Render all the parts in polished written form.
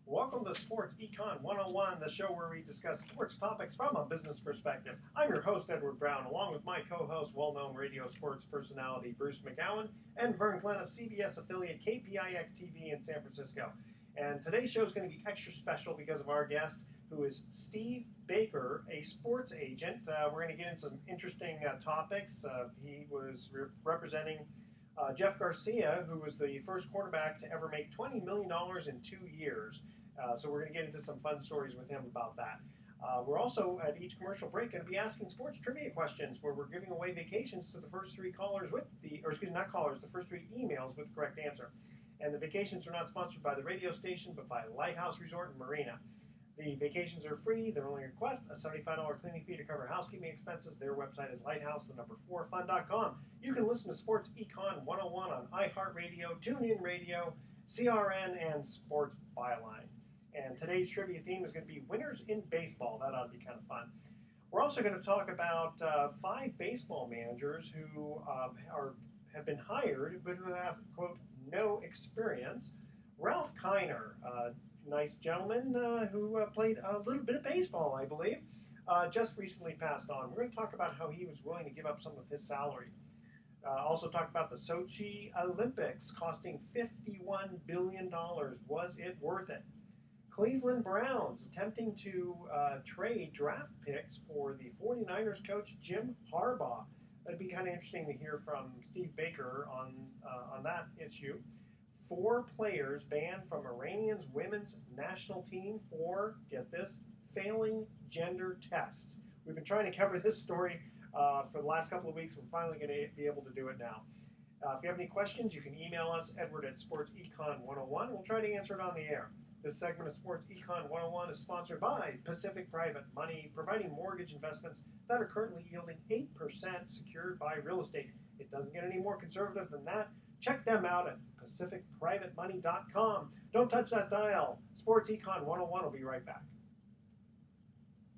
Welcome to Sports Econ 101, the show where we discuss sports topics from a business perspective. I'm your host, Edward Brown, along with my co-host, well-known radio sports personality Bruce McGowan, and Vern Glenn of CBS affiliate KPIX TV in San Francisco. And today's show is going to be extra special because of our guest, who is Steve Baker, a sports agent. We're going to get into some interesting topics. He was representing Jeff Garcia, who was the first quarterback to ever make $20 million in 2 years. So we're going to get into some fun stories with him about that. We're also, at each commercial break, going to be asking sports trivia questions, where we're giving away vacations to the first three callers the first three emails with the correct answer. And the vacations are not sponsored by the radio station, but by Lighthouse Resort and Marina. The vacations are free. Their only request, a $75 cleaning fee to cover housekeeping expenses. Their website is lighthouse4fun.com. You can listen to Sports Econ 101 on iHeartRadio, TuneIn Radio, CRN, and Sports Byline. And today's trivia theme is going to be winners in baseball. That ought to be kind of fun. We're also going to talk about 5 baseball managers who have been hired, but who have, quote, no experience. Ralph Kiner, nice gentleman who played a little bit of baseball, I believe, just recently passed on. We're going to talk about how he was willing to give up some of his salary. Also talk about the Sochi Olympics costing $51 billion. Was it worth it? Cleveland Browns attempting to trade draft picks for the 49ers coach Jim Harbaugh. That'd be kind of interesting to hear from Steve Baker on that issue. 4 players banned from Iranian's women's national team for, get this, failing gender tests. We've been trying to cover this story for the last couple of weeks. We're finally going to be able to do it now. If you have any questions, you can email us, Edward at SportsEcon101. We'll try to answer it on the air. This segment of Sports Econ 101 is sponsored by Pacific Private Money, providing mortgage investments that are currently yielding 8% secured by real estate. It doesn't get any more conservative than that. Check them out at PacificPrivateMoney.com. Don't touch that dial. Sports Econ 101 will be right back.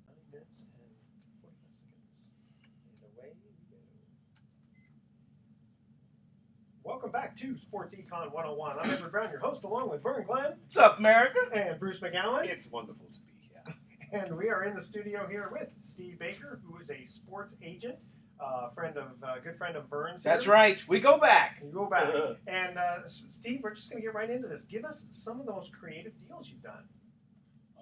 9 minutes and 45 seconds. And away we go. Welcome back to Sports Econ 101. I'm Edward Brown, your host, along with Vern Glenn. What's up, America? And Bruce McGowan. It's wonderful to be here. And we are in the studio here with Steve Baker, who is a sports agent. Good friend of Vern's. That's right. We go back. You go back. And Steve, we're just going to get right into this. Give us some of the most creative deals you've done.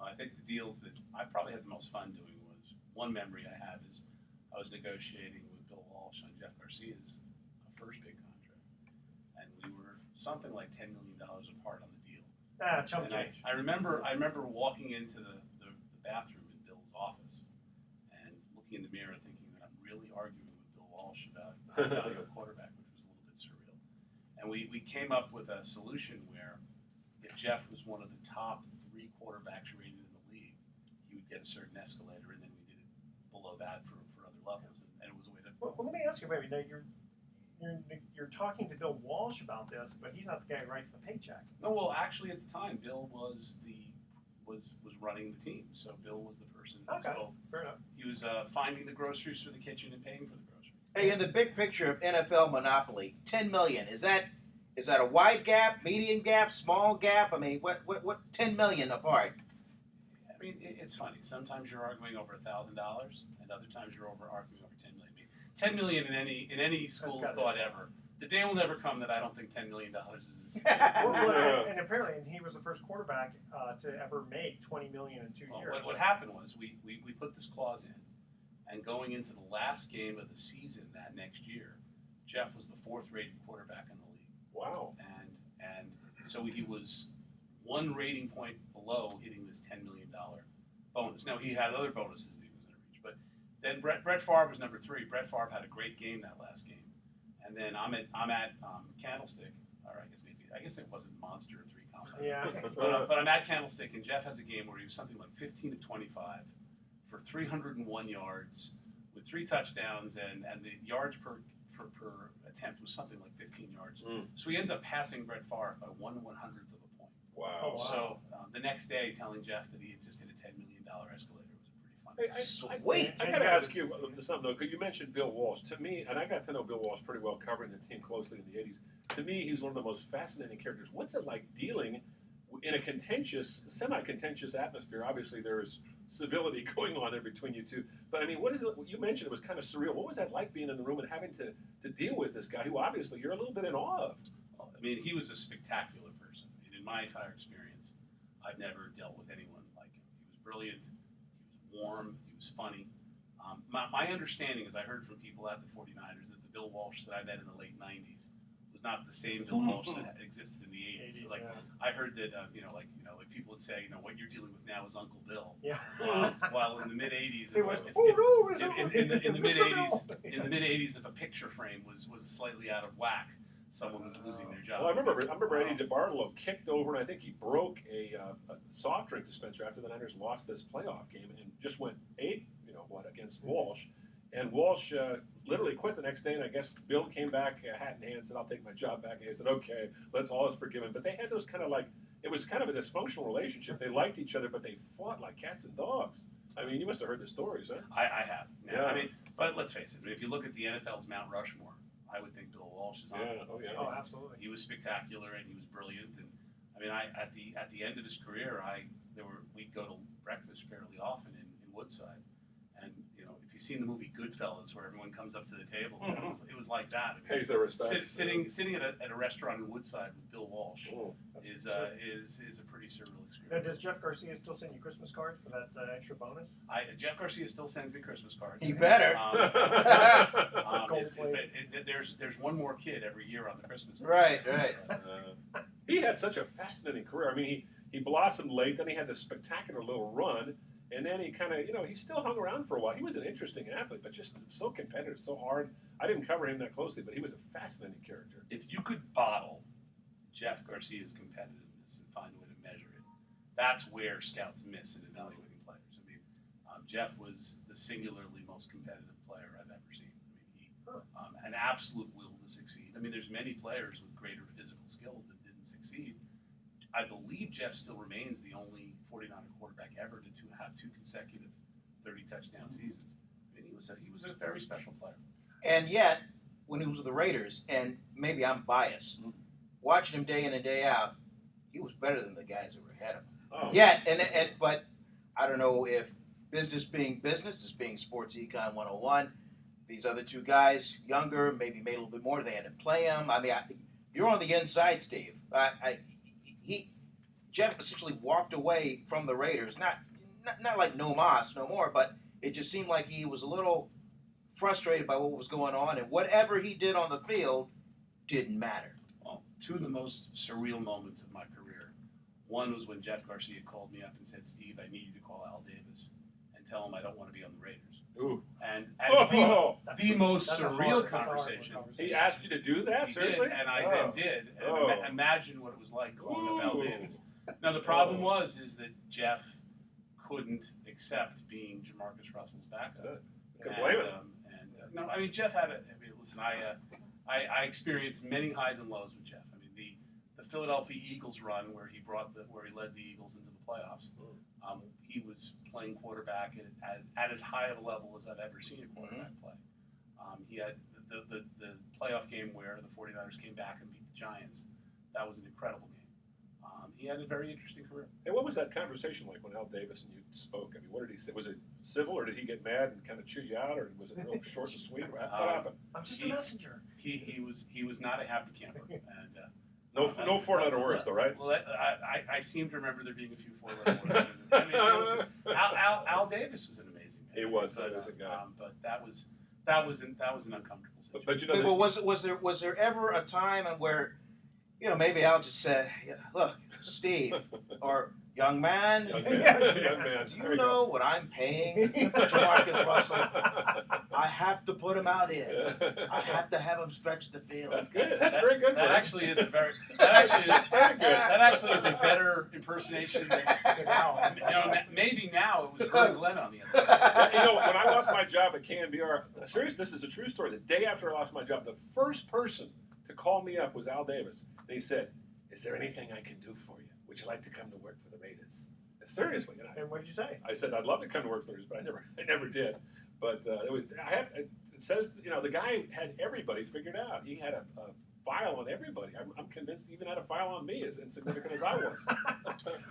I think the deals that I probably had the most fun doing was, one memory I have is I was negotiating with Bill Walsh on Jeff Garcia's first big contract. And we were something like $10 million apart on the deal. Chump change. I remember walking into the bathroom in Bill's office and looking in the mirror thinking that I'm really arguing with Bill Walsh about the value of a quarterback, which was a little bit surreal. And we came up with a solution where if Jeff was one of the top 3 quarterbacks rated in the league, he would get a certain escalator, and then we did it below that for other levels. And it was a way to... Well, let me ask you, baby. Now, you're talking to Bill Walsh about this, but he's not the guy who writes the paycheck. No, well, actually, at the time, Bill was running the team, so Bill was the person who was both. Fair enough. He was finding the groceries for the kitchen and paying for the groceries. Hey, in the big picture of NFL monopoly, $10 million, is that a wide gap, medium gap, small gap? I mean, what $10 million apart? I mean, it's funny. Sometimes you're arguing over $1,000, and other times you're arguing over $10 million. $10 million in any school of thought ever. The day will never come that I don't think $10 million is. And apparently, he was the first quarterback to ever make $20 million in 2 years. What happened was we put this clause in, and going into the last game of the season that next year, Jeff was the 4th rated quarterback in the league. Wow. And so he was 1 rating point below hitting this $10 million bonus. Now, he had other bonuses that he was going to reach, but then Brett Favre was number 3. Brett Favre had a great game that last game. And then I'm at Candlestick, or I guess it wasn't Monster or 3 Combine. Yeah. But I'm at Candlestick, and Jeff has a game where he was something like 15 of 25 for 301 yards with 3 touchdowns, and the yards per attempt was something like 15 yards. So he ends up passing Brett Favre by 1/100th of a point. Wow. So the next day, telling Jeff that he had just hit a $10 million escalator was a pretty fun. Sweet. I got to ask you something though, because you mentioned Bill Walsh. To me, and I got to know Bill Walsh pretty well, covering the team closely in the '80s. To me, he's one of the most fascinating characters. What's it like dealing in a contentious, semi-contentious atmosphere. Obviously, there's civility going on there between you two. But I mean, what is it? You mentioned it was kind of surreal. What was that like being in the room and having to deal with this guy who obviously you're a little bit in awe of? I mean, he was a spectacular person. I mean, in my entire experience, I've never dealt with anyone like him. He was brilliant. He was warm. He was funny. My understanding is I heard from people at the 49ers that the Bill Walsh that I met in the late 90s was not the same Bill Walsh that existed in the 80s. So, like, I heard that, like people would say, what you're dealing with now is Uncle Bill. Yeah. While in the mid 80s, in the mid 80s, if a picture frame was slightly out of whack, someone was losing their job. Well, I remember Eddie DeBartolo kicked over, and I think he broke a soft drink dispenser after the Niners lost this playoff game, and just went against Walsh. And Walsh literally quit the next day, and I guess Bill came back, hat in hand, said, "I'll take my job back." And he said, "Okay, let's all is forgiven." But they had those kind of it was kind of a dysfunctional relationship. They liked each other, but they fought like cats and dogs. I mean, you must have heard the stories, huh? I have. Yeah. I mean, but let's face it. If you look at the NFL's Mount Rushmore, I would think Bill Walsh is on it. Oh, absolutely. He was spectacular and he was brilliant. And I mean, at the end of his career, we'd go to breakfast fairly often in Woodside. And if you've seen the movie Goodfellas, where everyone comes up to the table, it was like that. I mean, Pays their respect. Sitting at a restaurant in Woodside with Bill Walsh is a pretty surreal experience. Now, does Jeff Garcia still send you Christmas cards for that extra bonus? Jeff Garcia still sends me Christmas cards. He better. There's one more kid every year on the Christmas card. Right. He had such a fascinating career. I mean, he blossomed late, then he had this spectacular little run, and then he kind of, he still hung around for a while. He was an interesting athlete, but just so competitive, so hard. I didn't cover him that closely, but he was a fascinating character. If you could bottle Jeff Garcia's competitiveness and find a way to measure it, that's where scouts miss in evaluating players. I mean, Jeff was the singularly most competitive player I've ever seen. I mean, an absolute will to succeed. I mean, there's many players with greater physical skills that didn't succeed. I believe Jeff still remains the only 49er quarterback ever to have two consecutive 30-touchdown seasons. I mean, he was a very special player. And yet, when he was with the Raiders, and maybe I'm biased, watching him day in and day out, he was better than the guys that were ahead of him. Oh. Yeah, but I don't know if business being business, this being sports econ 101, these other two guys, younger, maybe made a little bit more, they had to play him. I mean, you're on the inside, Steve. Jeff essentially walked away from the Raiders, not like no mas, no more, but it just seemed like he was a little frustrated by what was going on, and whatever he did on the field didn't matter. Well, two of the most surreal moments of my career. One was when Jeff Garcia called me up and said, "Steve, I need you to call Al Davis and tell him I don't want to be on the Raiders." Ooh. And the most surreal conversation. He asked you to do that? He Seriously? did, and I then did. And imagine what it was like calling up Al Davis. Now, the problem is that Jeff couldn't accept being Jamarcus Russell's backup. Could blame him. No, I mean, Jeff had listen, I experienced many highs and lows with Jeff. I mean, the Philadelphia Eagles run where he led the Eagles into the playoffs. He was playing quarterback at as high of a level as I've ever seen a quarterback play. He had the playoff game where the 49ers came back and beat the Giants. That was an incredible game. He had a very interesting career. And what was that conversation like when Al Davis and you spoke? I mean, what did he say? Was it civil, or did he get mad and kind of chew you out, or was it real short and sweet? What happened? I'm just a messenger. He was not a happy camper, and no four-letter words, though, right? Well, I seem to remember there being a few four-letter words. I mean, Al Davis was an amazing man. He was an amazing guy. But that was an uncomfortable situation. But was there ever a time where, maybe Al just said, "Look, Steve, or young man, young man. Do you know what I'm paying Jamarcus Russell? I have to put him out in. I have to have him stretch the field." That's good. That's very good. That actually is very good. That actually is a better impersonation than maybe now it was Vern Glenn on the other side. When I lost my job at KNBR, seriously, this is a true story. The day after I lost my job, the first person to call me up was Al Davis. And he said, "Is there anything I can do for you? Would you like to come to work for the Raiders?" Seriously. And what did you say? I said, "I'd love to come to work for the Raiders," but I never did. But it says, the guy had everybody figured out. He had a file on everybody. I'm convinced he even had a file on me, as insignificant as I was.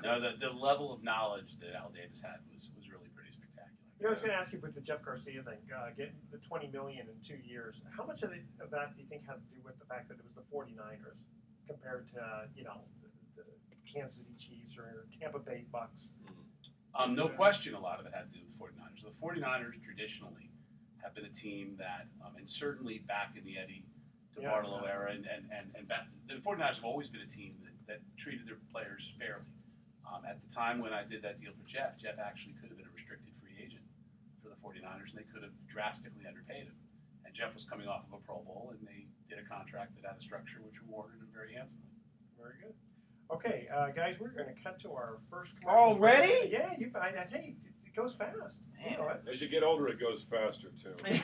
No, the level of knowledge that Al Davis had was really pretty spectacular. I was going to ask you with the Jeff Garcia thing, getting the $20 million in 2 years. How much of that do you think had to do with the fact that it was the 49ers compared to the Kansas City Chiefs or Tampa Bay Bucks? No question, a lot of it had to do with the 49ers. The 49ers traditionally have been a team that, and certainly back in the Eddie DeBartolo era, and back, the 49ers have always been a team that treated their players fairly. At the time when I did that deal for Jeff actually could have been a restricted free agent for the 49ers, and they could have drastically underpaid him. And Jeff was coming off of a Pro Bowl, and they did a contract that had a structure which rewarded him very handsomely. Very good. Okay, guys, we're going to cut to our first commercial. Already? Yeah, I think it goes fast. You know it. As you get older, it goes faster too. Okay.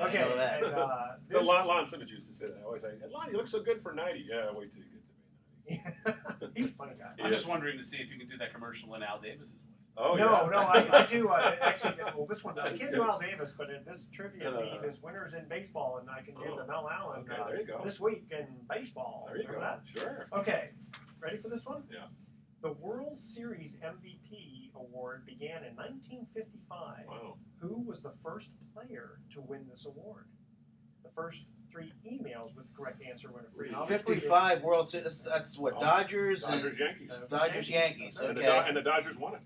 I know that. And, So Lon Simmons used to say that. I always say, Lon, you look so good for 90. Yeah, wait till you get to be 90. He's a funny guy. I'm just wondering to see if you can do that commercial in Al Davis's voice. Oh, No, yeah. I do. Actually, well, this one, I can't do Al Davis, but in this trivia theme is winners in baseball, and I can give the Mel Allen Okay, there you go. this week in baseball. There you Remember go. that? Sure. Okay, ready for this one? Yeah. The World Series MVP award began in 1955. Wow. Who was the first player to win this award? The first 3 emails with the correct answer win a free. I'll be tweeting. 55 World Series. That's what, Dodgers and Dodgers, Yankees. Dodgers, Yankees. That's And, Okay. and the Dodgers won it.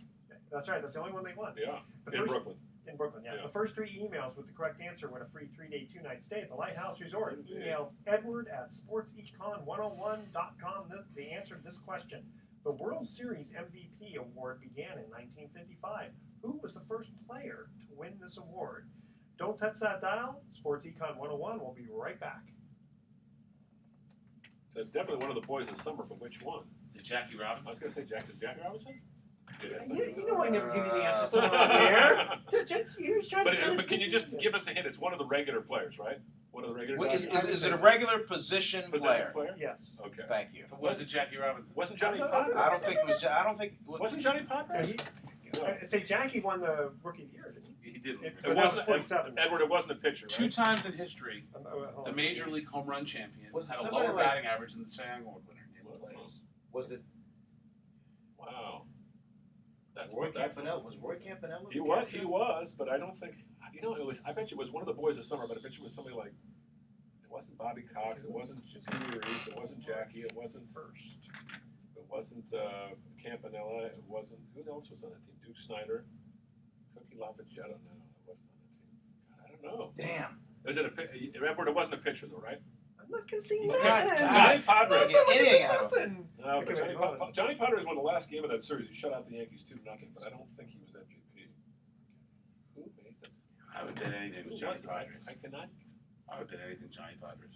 That's right. That's the only one they won. Yeah. The In first- Brooklyn. In Brooklyn, yeah. Yeah. The first 3 emails with the correct answer win a free 3-day, 2-night stay at the Lighthouse Resort. Indeed. Email edward@sportsecon101.com the answer to this question. The World Series MVP award began in 1955. Who was the first player to win this award? Don't touch that dial. Sports Econ 101 will be right back. So it's definitely one of the boys this summer, but which one? Is it Jackie I Robinson? was going to say Jackie Robinson? You know I never give you the answers to them on the air. You was trying to kind of But can you sneak just it in. give us a hint? It's one of the regular players, right? One of the regular Wait, guys? is it a regular position player? player? Yes. Okay. Thank you. Was it Jackie Robinson? Wasn't Johnny No, Potter? I don't think it was. I don't think. Wasn't Johnny Potter? Say Jackie won the Rookie of the Year, didn't he? He did. It It was wasn't 47. Edward. It wasn't a pitcher, right? 2 times in history, Hold the on. Major League home run champion Was it had a somebody lower like- batting average than the Cy Young Award winner. Name the players. Was it Wow. That's Roy what that. Campanella? Was Roy Campanella? He was, but I don't think. You know, it was. I bet you it was one of the boys this summer, but I bet you it was somebody like. It wasn't Bobby Cox. It wasn't Jimmy Reeves. It wasn't Jackie. It wasn't first. It wasn't Campanella. It wasn't. Who else was on that team? Duke Snyder. Cookie LaFayette. No, it wasn't on that team. God, I don't know. Damn. Is it a? Edward, it wasn't a pitcher though, right? I'm not conceding He's nothing. not- Johnny Potter. I'm not Anything conceding out of it. nothing. No, but Okay, Johnny Potter is won the last game of that series. He shut out the Yankees 2-0, but I don't think he was MVP. Who made that? I would bet anything it was Who Johnny was it? Padres. I cannot. I would bet anything Johnny Padres.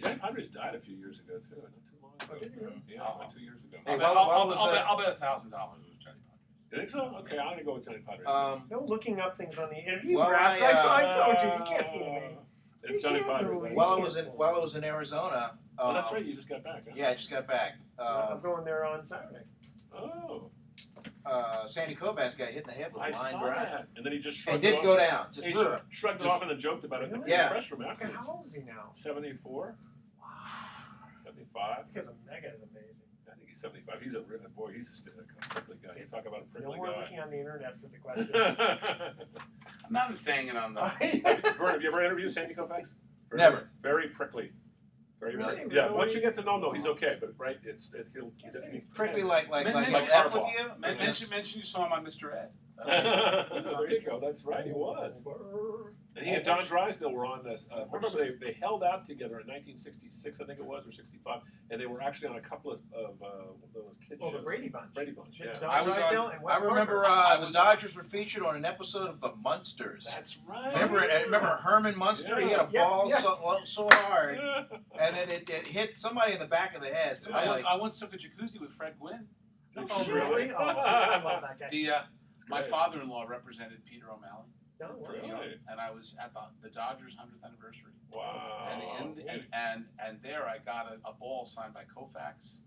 Johnny Padres died a few years ago too, not too long Oh, did ago. he? Yeah, about 2 years ago. Hey, I'll bet $1,000 it was Johnny Padres. You think so? Okay, I'm gonna go with Johnny Padres. No looking up things on the internet. You Well, grasped. I, I saw it, you can't fool me. It's Johnny You can't Padres. fool me. While I was in Arizona. Oh, that's right. You just got back. Huh? Yeah, I just got back. I'm going there on Saturday. Oh, Sandy Koufax got hit in the head with I a line saw drive. that. And then he just And shrugged it didn't off. go down. Just He brr. shrugged it off and then joked about it in the Really? Yeah. press room Okay, afterwards. how old is he now? 74, 75. Because a mega is amazing. I think he's 75. He's a really boy. He's a prickly guy. You talk about a No prickly more guy. looking on the internet for the questions. I'm not saying it on the. Vern, have you ever interviewed Sandy Koufax? Never. Very prickly. Very Really? prickly. Yeah. Really? Once you get to know him, though, he's okay. But right, he'll. He's Prickly like Mention F with Harbaugh. you? Mention you saw him on Mr. Ed. There you go. That's right. He was. And he and Don Drysdale were on this. Remember, they held out together in 1966, I think it was, or 65, and they were actually on a couple of those kids Oh, the shows. Brady Bunch. Brady Bunch, yeah. Don I was on- Drysdale and Wes I remember Parker. the Dodgers were featured on an episode of The Munsters. That's right. Remember Herman Munster? He had a Yeah, ball yeah. so hard, and then it hit somebody in the back of the head. Somebody I once took a jacuzzi with Fred Gwynn. Oh, really? Oh, I love that guy. My Great. father-in-law represented Peter O'Malley, No, wow. Really? and I was at the Dodgers' 100th anniversary. Wow. And there I got a ball signed by Koufax,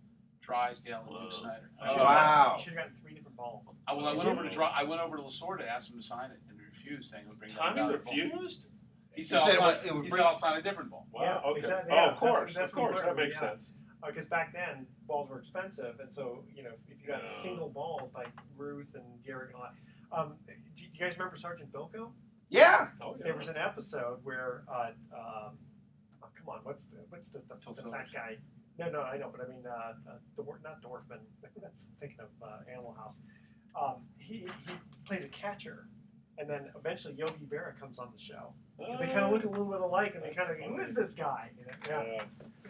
Drysdale, and Duke Snyder. Oh, wow. You should have gotten 3 different balls. I went over to Lasorda, asked him to sign it, and he refused, saying it would bring down Tommy the value of the ball. refused? He said I'll sign a different ball. Wow. Yeah, Okay. exactly. Oh, Yeah, of course. that's Of course. what That we makes learned, sense. Because back then balls were expensive, and so if you got Yeah. single balls like Ruth and Garrett and all that. Do you guys remember Sergeant Bilko? Yeah. Oh, yeah. There was an episode where, oh, come on, what's the fat guy? No, I know, but I mean, not Dorfman. That's thinking of Animal House. He plays a catcher, and then eventually Yogi Berra comes on the show because they kind of look a little bit alike, and they kind of go, "Who is this guy?" Yeah.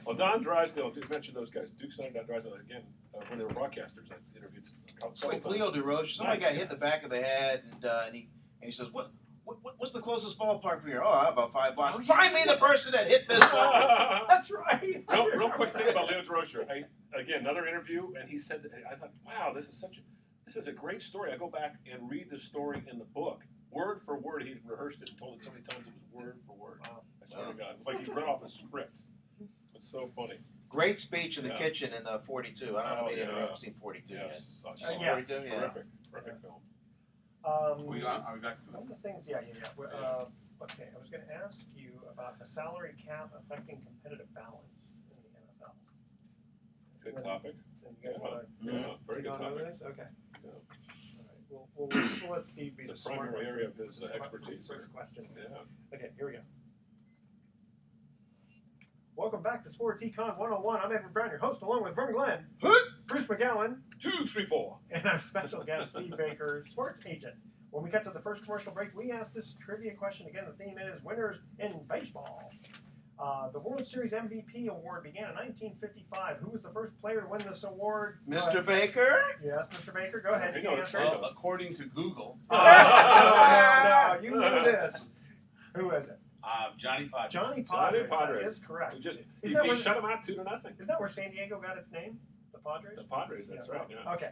Well, Don Drysdale, you mentioned those guys. Duke Snyder, Don Drysdale, again, when they were broadcasters, I interviewed a couple It's like times. Leo DeRoche. Somebody got hit in the back of the head, and he says, What's the closest ballpark for here? Oh, about 5 blocks. Oh, yeah. Find me the person that hit this one. That's right. Real quick thing about Leo DeRoche. Again, another interview, and he said that I thought, wow, this is a great story. I go back and read the story in the book, word for word. He rehearsed it and told it so many times it was word for word. Wow. I swear to God, it was like he read off a script. It's so funny. Great speech in the kitchen in 42. I don't know if any of you have seen 42 Yes. yet. Yes. 42, yeah. Terrific film. Are we back? One of the things, okay, I was going to ask you about the salary cap affecting competitive balance in the NFL. Good topic. And you guys want to Very good topic. Okay. Yeah. All right. We'll let Steve be The the smart primary one area of for his the expertise. first question. Yeah. Okay, here we go. Welcome back to Sports Econ 101. I'm Edward Brown, your host, along with Vern Glenn, Bruce McGowan, 2, 3, 4. and our special guest, Steve Baker, sports agent. When we cut to the first commercial break, we asked this trivia question. Again, the theme is winners in baseball. The World Series MVP award began in 1955. Who was the first player to win this award? Mr. Baker? Yes, Mr. Baker. Go ahead. You can answer it. Well, according to Google, No, you knew this. Who is it? Johnny Padres. Johnny Padres. Padres. That is correct. He shut him out 2-0. Is that where San Diego got its name? The Padres? The Padres, that's right. Yeah. Okay.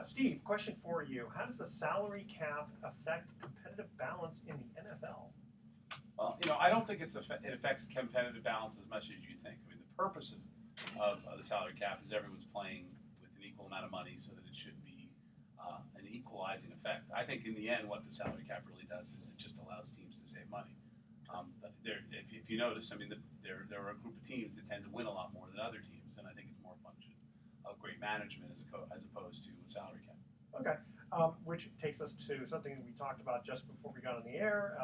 Steve, question for you. How does the salary cap affect competitive balance in the NFL? Well, I don't think it affects competitive balance as much as you think. I mean, the purpose of the salary cap is everyone's playing with an equal amount of money so that it should be an equalizing effect. I think in the end what the salary cap really does is it just allows teams to save money. If you notice, I mean, there are a group of teams that tend to win a lot more than other teams, and I think it's more a function of great management as opposed to a salary cap. Okay. Which takes us to something that we talked about just before we got on the air.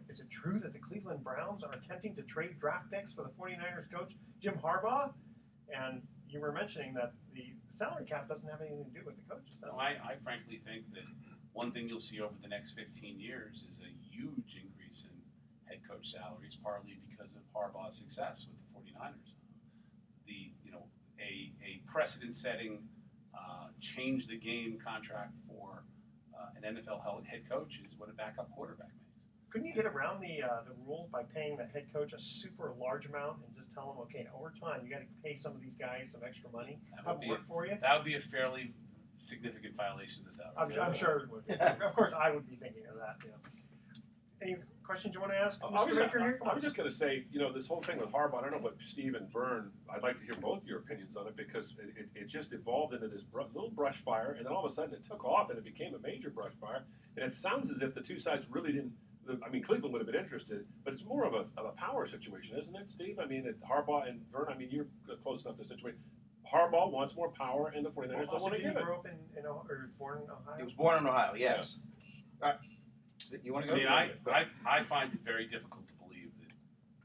Is it true that the Cleveland Browns are attempting to trade draft picks for the 49ers coach, Jim Harbaugh? And you were mentioning that the salary cap doesn't have anything to do with the coaches. No, I frankly think that one thing you'll see over the next 15 years is a huge increase in head coach salaries, partly because of Harbaugh's success with the 49ers. A precedent-setting, change-the-game contract for an NFL head coach is what a backup quarterback makes. Couldn't you get around the rule by paying the head coach a super large amount and just tell him, okay, over time you got to pay some of these guys some extra money? That would work for you? That would be a fairly significant violation of the salary. I'm sure it would. Of course, I would be thinking of that. Any questions you want to ask, Mr. Baker here? I was just going to say, this whole thing with Harbaugh, I don't know what Steve and Vern, I'd like to hear both your opinions on it because it just evolved into this little brush fire, and then all of a sudden it took off and it became a major brush fire. And it sounds as if the two sides really didn't. I mean, Cleveland would have been interested, but it's more of a power situation, isn't it, Steve? I mean, Harbaugh and Vern, I mean, you're close enough to the situation. Harbaugh wants more power, and the 49ers don't want to give it. Did he grow up or born in Ohio? He was born in Ohio, yes. You want to go? I mean, I find it very difficult to believe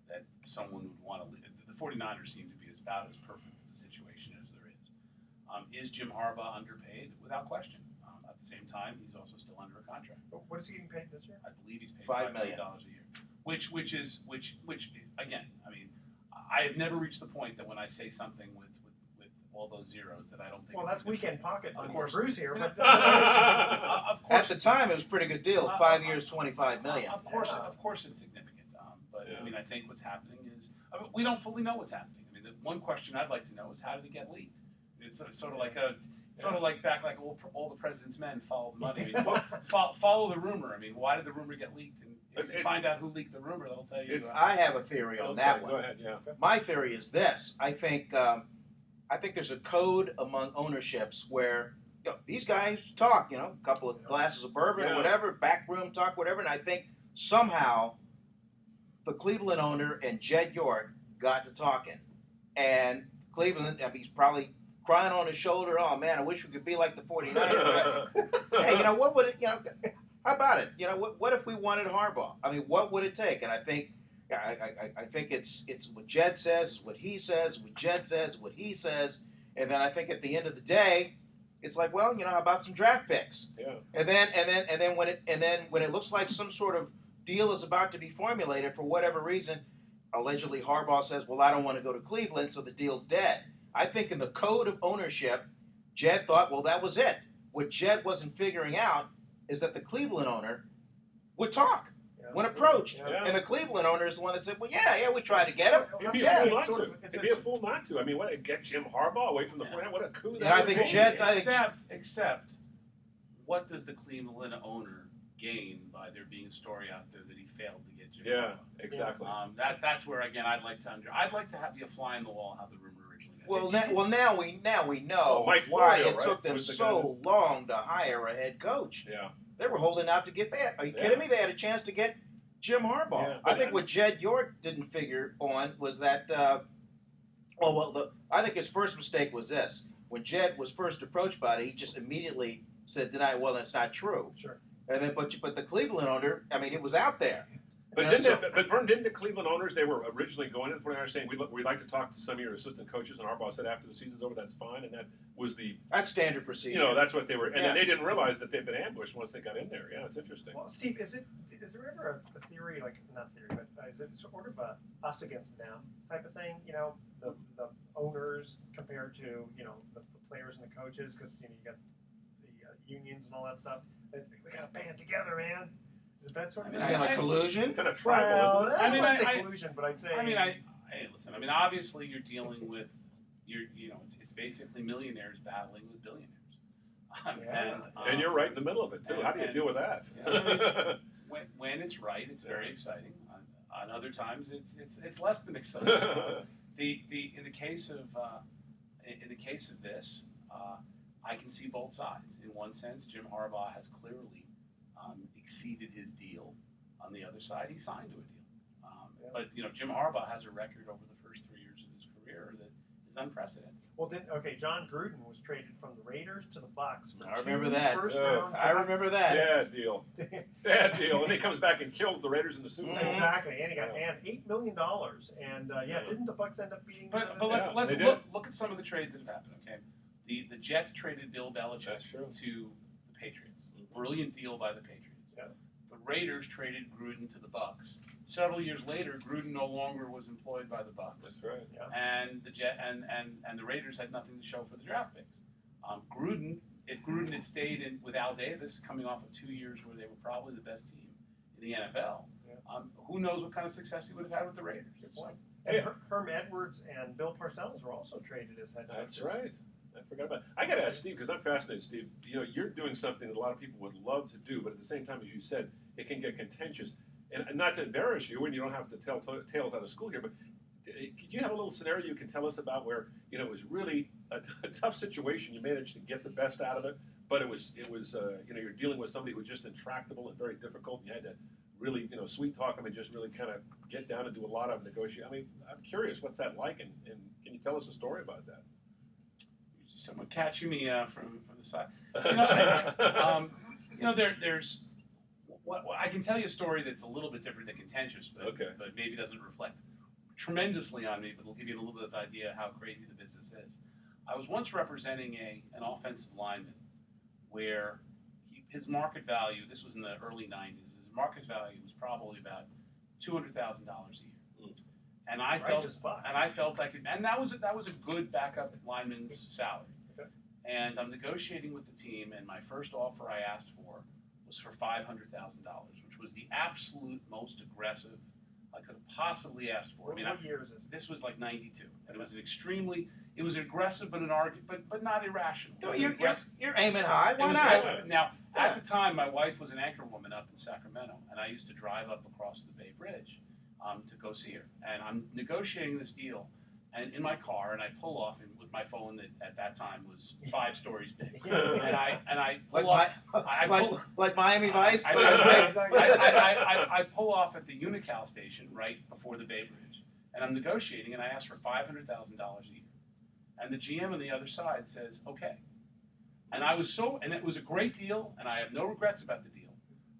that someone would want to leave. The 49ers seem to be about as perfect a situation as there is. Is Jim Harbaugh underpaid? Without question. At the same time, he's also still under a contract. What is he getting paid this year? I believe he's paid $5 $5 million a year. Which again, I mean, I have never reached the point that when I say something with all those zeros that I don't think. Well, that's weekend pocket of money course. for Bruce here, but of course. At the time, it was a pretty good deal. 5 years, $25 million. Of course, it's significant. But I mean, I think what's happening is we don't fully know what's happening. I mean, the one question I'd like to know is how did it get leaked? It's sort of like all the president's men follow the money. I mean, follow the rumor. I mean, why did the rumor get leaked? And if you find out who leaked the rumor, that'll tell you. I have a theory on that one. Go ahead, yeah. My theory is this. I think there's a code among ownerships where these guys talk, a couple of glasses of bourbon or whatever, backroom talk, whatever, and I think somehow the Cleveland owner and Jed York got to talking, and Cleveland, he's probably crying on his shoulder. Oh man, I wish we could be like the 49ers. Hey, what would it? How about it? What if we wanted Harbaugh? I mean, what would it take? And I think it's what Jed says, is what he says, what Jed says, what he says, and then I think at the end of the day, it's like, well, how about some draft picks? Yeah. And then when it looks like some sort of deal is about to be formulated for whatever reason, allegedly Harbaugh says, well, I don't want to go to Cleveland, so the deal's dead. I think in the code of ownership, Jed thought, well, that was it. What Jed wasn't figuring out is that the Cleveland owner would talk when approached. Yeah. And the Cleveland owner is the one that said, well, yeah, we tried to get him. He'd be a fool not to. He'd be a fool not to. I mean, get Jim Harbaugh away from the 49ers? What a coup that And I would think be. Jed's... Except, what does the Cleveland owner gain by there being a story out there that he failed to get Jim Harbaugh? Exactly. That's where, again, I'd like to have be a fly on the wall how the rumor originally got. Well, now we know Mike why Florio, it took them was the so long to hire a head coach. Yeah. They were holding out to get that. Are you kidding me? They had a chance to get Jim Harbaugh. Yeah, I think what Jed York didn't figure on was that. I think his first mistake was this: when Jed was first approached by it, he just immediately said, "Deny." Well, that's not true. Sure. And then, but the Cleveland owner, I mean, it was out there. But didn't the Cleveland owners, they were originally going in for the 49ers saying, we'd like to talk to some of your assistant coaches, and Harbaugh said after the season's over, that's fine, and that was that's standard procedure. that's what they were, and then they didn't realize that they'd been ambushed once they got in there. Yeah, it's interesting. Well, Steve, is there ever a theory, like, not theory, but is it sort of a us against them type of thing? The owners compared to, the players and the coaches, because, you got the unions and all that stuff. We got to band together, man. Is that sort of like collusion? Kind of tribal, isn't it? I wouldn't say collusion, but I'd say. Listen. Obviously, you're dealing with it's basically millionaires battling with billionaires. And you're right in the middle of it too. How do you deal with that? When it's right, it's very exciting. On other times, it's less than exciting. In the case of this, I can see both sides. In one sense, Jim Harbaugh has clearly exceeded his deal. On the other side, he signed to a deal. But Jim Harbaugh has a record over the first 3 years of his career that is unprecedented. Well, John Gruden was traded from the Raiders to the Bucs. I remember that. I remember that. Bad deal. Bad deal. And he comes back and kills the Raiders in the Super Bowl. Exactly, and he got $8 million. And didn't the Bucs end up beating? But let's look at some of the trades that have happened. Okay, the Jets traded Bill Belichick to the Patriots. Brilliant deal by the Patriots. Yeah. The Raiders traded Gruden to the Bucs. Several years later, Gruden no longer was employed by the Bucs. That's right. Yeah. And the Raiders had nothing to show for the draft picks. If Gruden had stayed with Al Davis, coming off of 2 years where they were probably the best team in the NFL, who knows what kind of success he would have had with the Raiders. And Herm Edwards and Bill Parcells were also traded as head coaches. That's right. I forgot about it. I got to ask Steve, because I'm fascinated, Steve. You're doing something that a lot of people would love to do, but at the same time, as you said, it can get contentious. And not to embarrass you, and you don't have to tell tales out of school here, but could you have a little scenario you can tell us about where it was really a tough situation? You managed to get the best out of it, but it was you're dealing with somebody who was just intractable and very difficult. And you had to really sweet talk them and just really kind of get down and do a lot of negotiating. I mean, I'm curious, what's that like, and can you tell us a story about that? Someone catching me from the side. There's. I can tell you a story that's a little bit different than contentious, but maybe doesn't reflect tremendously on me, but it'll give you a little bit of idea how crazy the business is. I was once representing an offensive lineman where his market value, this was in the early 90s, his market value was probably about $200,000 a year. And I felt I could, and that was a good backup lineman's salary. Okay. And I'm negotiating with the team, and my first offer I asked for was for $500,000, which was the absolute most aggressive I could have possibly asked for. What year is this? This was like 92, and it was it was aggressive, but but not irrational. So you're aiming high. Why not? Now, at the time, my wife was an anchor woman up in Sacramento, and I used to drive up across the Bay Bridge to go see her. And I'm negotiating this deal, and in my car, and I pull off with with my phone that at that time was 5 stories big, Yeah. and I Like pull off. like Miami Vice. I pull off at the Unical station right before the Bay Bridge, and I'm negotiating, and I ask for $500,000 a year, and the GM on the other side says, okay, and it was a great deal, and I have no regrets about the deal,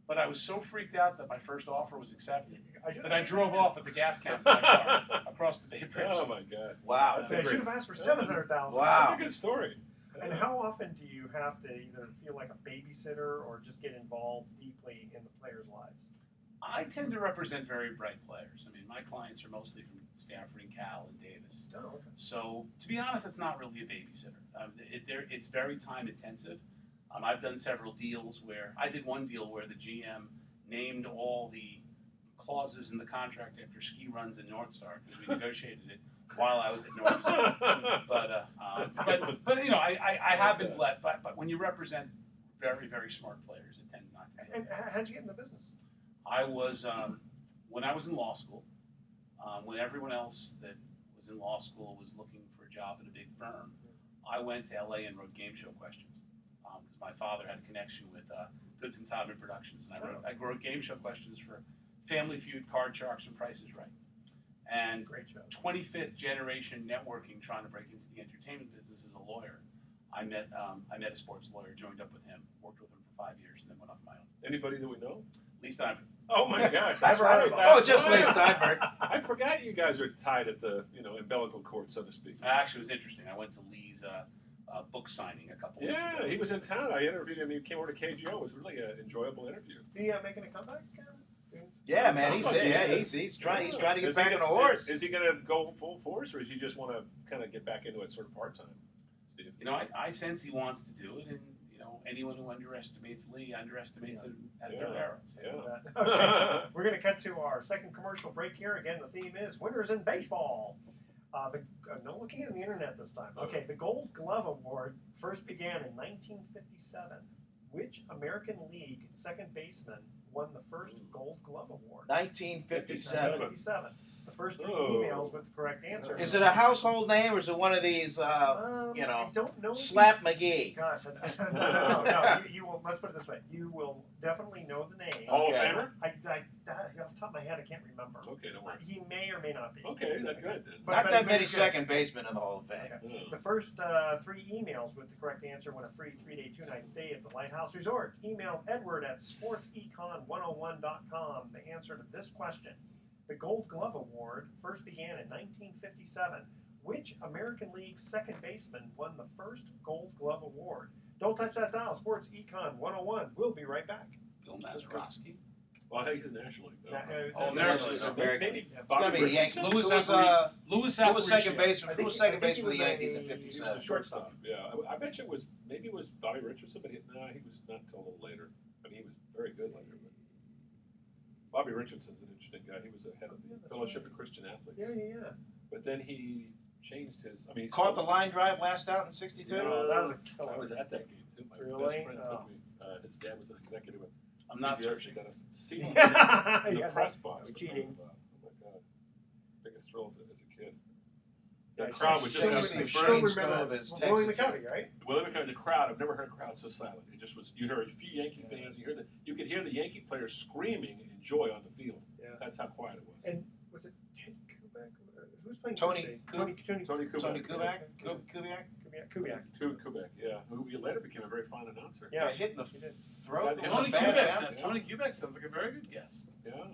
but I was so freaked out that my first offer was accepted that I drove off at the gas can in my car across the Bay Bridge. Oh my God! Wow. I should have asked for $700,000. Wow. That's a good story. And how often do you have to either feel like a babysitter or just get involved deeply in the players' lives? I tend to represent very bright players. I mean, my clients are mostly from Stanford and Cal and Davis. Oh, okay. So, to be honest, it's not really a babysitter. It's very time intensive. I've done several deals where I did one deal where the GM named all the clauses in the contract after ski runs in North Star because we negotiated it while I was at North Star. But you know, I have been blessed. But when you represent very, very smart players, it tends not to. And how'd you get in the business? I was when I was in law school, when everyone else that was in law school was looking for a job at a big firm, I went to LA and wrote game show questions because my father had a connection with Goods and Todman Productions, and I wrote game show questions for Family Feud, Card Sharks, and Price is Right. And Great show. 25th generation networking, trying to break into the entertainment business as a lawyer. I met a sports lawyer, joined up with him, worked with him for 5 years, and then went off my own. Anybody that we know? Lee Steinberg. Oh my gosh! Never heard of him. Oh, just Lee Steinberg. I forgot you guys are tied at the umbilical cord, so to speak. Actually, it was interesting. I went to Lee's book signing a couple weeks ago. Yeah, he was in town. I interviewed him. He came over to KGO. It was really an enjoyable interview. He making a comeback? Yeah, man. He's trying to get back on a horse. Is he going to go full force, or does he just want to kind of get back into it sort of part time? Steve. You know, I sense he wants to do it, and anyone who underestimates Lee underestimates him at their peril. Yeah. Okay. We're going to cut to our second commercial break here. Again, the theme is winners in baseball. No looking at the internet this time. Okay, the Gold Glove Award first began in 1957. Which American League second baseman won the first Gold Glove Award? 1957. 1957. The first 3 emails with the correct answer. Is it a household name or is it one of these, I don't know. Slap McGee? Gosh, no. You will. Let's put it this way. You will definitely know the name. Hall of Okay. Famer? Off the top of my head, I can't remember. Okay, don't worry. He may or may not be. Okay, that's good then. Not that many good. second basemen in the Hall of Fame. Okay. The first 3 emails with the correct answer win a free 3-day 2-night stay at the Lighthouse Resort. Email Edward at sportsecon101.com the answer to this question. The Gold Glove Award first began in 1957. Which American League second baseman won the first Gold Glove Award? Don't touch that dial. Sports Econ 101. We'll be right back. Bill Mazeroski. Well, I think he's nationally. Nationally. It's American. Maybe It's gotta Bobby be Yankee. Richardson? Louis Who was second baseman? I Who think- was second I think base for the he was Yankees in a- He was '57? a shortstop. Yeah, I bet you it was Bobby Richardson, but he was not until a little later. I mean, he was very good later. But Bobby Richardson's an interesting guy. He was the head of the Fellowship of Christian Athletes. Yeah. But then he changed his. I mean, he Caught the line drive last out in '62. Yeah. That was a I killer. was at that game too. My Really? best friend took me. His dad was an executive. I'm not CBS. searching. Got a seat in Yeah, the yeah, press box. you're cheating. Oh my God! Biggest thrill as a kid. Yeah, The crowd was just still absolutely still burning remember stove as Willie Texas. McCovey, right? Willie McCovey, the crowd. I've never heard a crowd so silent. It just was. You heard a few Yankee fans. You could hear the Yankee players screaming in joy on the field. Yeah. That's how quiet it was. And was it Ted Kubiak? Who's playing Tony Tuesday? Kub- Tony Tony Tony Kubiak. Kubiak? Kubiak. Kubiak, yeah, who later became a very fine announcer. Yeah. Got hit in the He did. throat. Yeah, on a bad bounce. Tony Kubiak sounds like a very good guess. Yeah.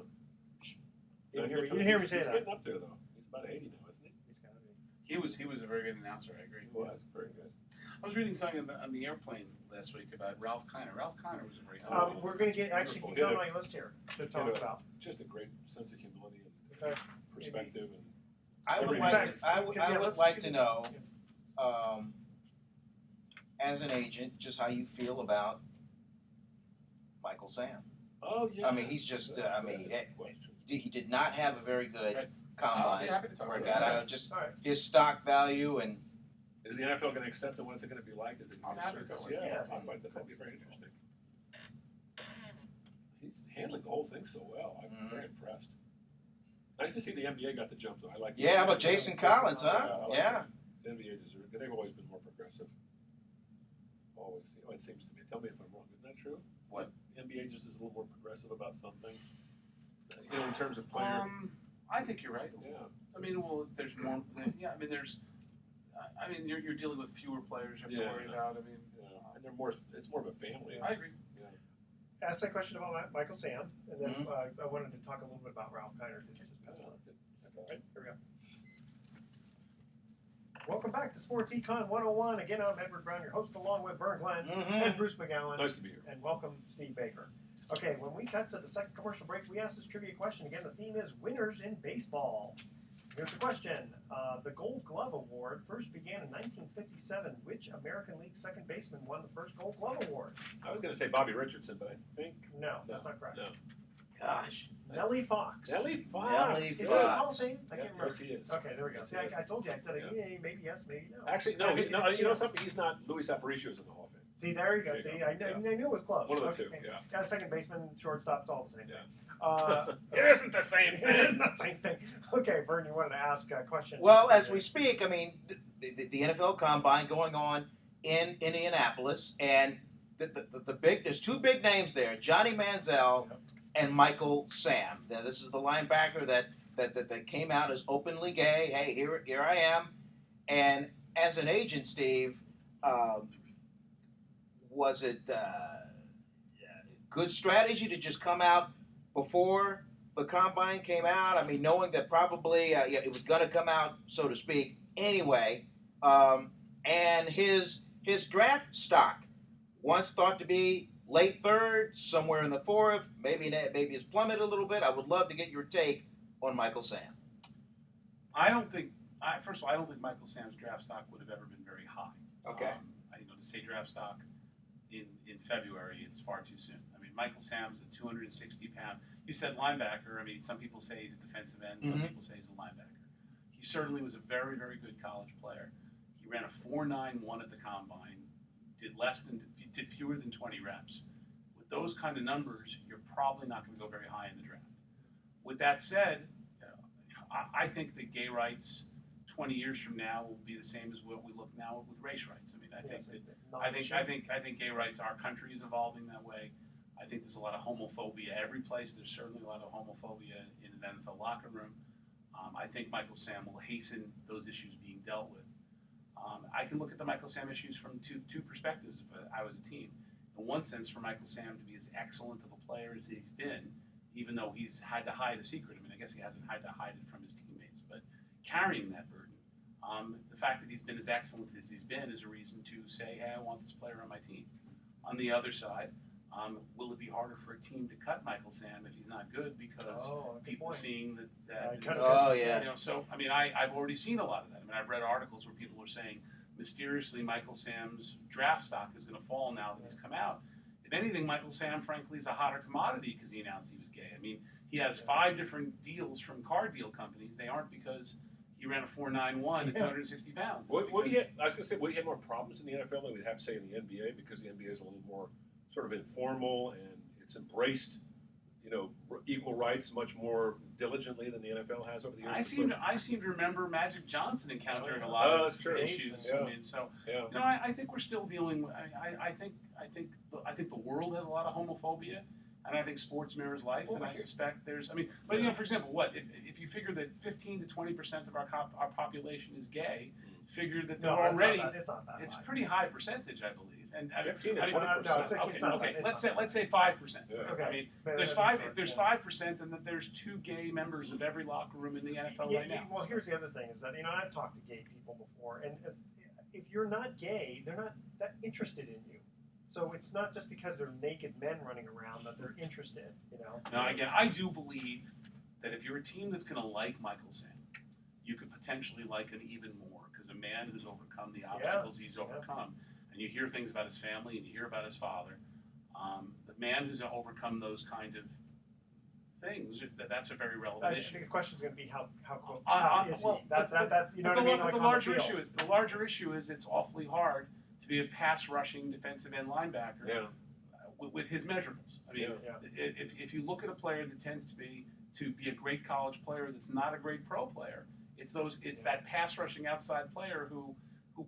You didn't hear me say He's that. getting up there though. He's about 80 now, isn't he? He's gotta be. He was a very good announcer. I agree. He was very good. I was reading something on the airplane last week about Ralph Kiner. Ralph Kiner was a very We're going to get, actually, he's on my list here to talk about. Just a great sense of humility and Okay. perspective. And I would like to know, as an agent, just how you feel about Michael Sam. oh yeah. I mean, he's just. Question. He did not have a very good Right. combine. I'll be happy to talk Or about got that. out just All right. his stock value and Is the NFL going to accept it? What's it going to be like? Is it I'm going to happy be to circus? talk Yeah, about it. we'll talk about that. That'd be very interesting. He's handling the whole thing so well. I'm very impressed. Nice to see the NBA got the jump though. I like. yeah, how about Jason Collins, huh? I like Yeah. that. NBA deserve. They've always been more progressive. Always, it seems to me. Tell me if I'm wrong. Isn't that true? What? NBA just is a little more progressive about some things. In terms of player. I think you're right. Yeah. I mean, well, there's more. Yeah, I mean, you're dealing with fewer players you have to worry about. I mean, and they're more. It's more of a family. I agree. Yeah. Ask that question about Michael Sam, and then I wanted to talk a little bit about Ralph Kiner. Right, here we go. Welcome back to Sports Econ 101. Again, I'm Edward Brown, your host, along with Vern Glenn and Bruce McGowan. Nice to be here. And welcome, Steve Baker. Okay, when we got to the second commercial break, we asked this trivia question. Again, the theme is winners in baseball. Here's the question. The Gold Glove Award first began in 1957. Which American League second baseman won the first Gold Glove Award? I was going to say Bobby Richardson, but I think No, that's not correct. no. Gosh. Nellie Fox. Nellie Fox. Nellie Is he Fox. in the Hall of Fame? I can't remember. Yes, he is. Okay, there we go. Yes, See, he is. I told you. I said, Yeah. maybe yes, maybe no. Actually, no. You know something? He's not. Luis Aparicio is in the Hall of Fame. See, there you go. There you See, go. I knew it was close. One of the Okay. two. Yeah. Got a second baseman, shortstop, it's all the same Yeah. thing. It isn't the same It thing. is not the same thing. Okay, Vern, you wanted to ask a question. Well, as we speak, I mean, the NFL Combine going on in Indianapolis, and there's two big names there: Johnny Manziel and Michael Sam. Now, this is the linebacker that came out as openly gay. Hey, here I am. And as an agent, Steve, was it good strategy to just come out before the Combine came out? I mean, knowing that probably it was going to come out, so to speak, anyway. And his draft stock, once thought to be late third, somewhere in the fourth, maybe it's plummeted a little bit. I would love to get your take on Michael Sam. First of all, I don't think Michael Sam's draft stock would have ever been very high. Okay. To say draft stock in February, it's far too soon. I mean, Michael Sam's a 260-pound. You said linebacker. I mean, some people say he's a defensive end. Some people say he's a linebacker. He certainly was a very, very good college player. He ran a 4.91 at the Combine. Did fewer than 20 reps. With those kind of numbers, you're probably not going to go very high in the draft. With that said, I think that gay rights 20 years from now will be the same as what we look now with race rights. I mean, I think gay rights. Our country is evolving that way. I think there's a lot of homophobia every place. There's certainly a lot of homophobia in an NFL locker room. I think Michael Sam will hasten those issues being dealt with. I can look at the Michael Sam issues from two perspectives if I was a team. In one sense, for Michael Sam to be as excellent of a player as he's been, even though he's had to hide a secret. I mean, I guess he hasn't had to hide it from his teammates, but carrying that burden, the fact that he's been as excellent as he's been is a reason to say, hey, I want this player on my team. On the other side, will it be harder for a team to cut Michael Sam if he's not good because people seeing that so, I mean, I've already seen a lot of that. I mean, I've read articles where people are saying mysteriously Michael Sam's draft stock is going to fall now that he's come out. If anything, Michael Sam, frankly, is a hotter commodity because he announced he was gay. I mean, he has 5 different deals from car deal companies. They aren't because he ran a 4.91 at 260 pounds. I was going to say, would he have more problems in the NFL than we'd have, say, in the NBA because the NBA is a little more sort of informal and it's embraced, equal rights much more diligently than the NFL has over the years? I seem to remember Magic Johnson encountering a lot of issues. Yeah. I mean, so I think we're still dealing with. I think the world has a lot of homophobia, and I think sports mirrors life. And I suspect there's. I mean, but for example, if you figure that 15 to 20% of our population is gay, figure that they're already. It's a pretty high percentage, I believe. And 15 to 20%. Let's say 5%. Yeah. Okay. I mean, there's 5%, and that there's 2 gay members of every locker room in the NFL right now. Well, here's the other thing: is that I've talked to gay people before, and if you're not gay, they're not that interested in you. So it's not just because they're naked men running around that they're interested. Now, again, I do believe that if you're a team that's going to like Michael Sam, you could potentially like him even more because a man who's overcome the obstacles he's overcome. And you hear things about his family, and you hear about his father. The man who's overcome those kind of things, that's a very relevant issue. I think the question is going to be how tough is he? That's the larger issue is it's awfully hard to be a pass rushing defensive end linebacker with his measurables. I mean, if you look at a player that tends to be a great college player that's not a great pro player, It's that pass rushing outside player who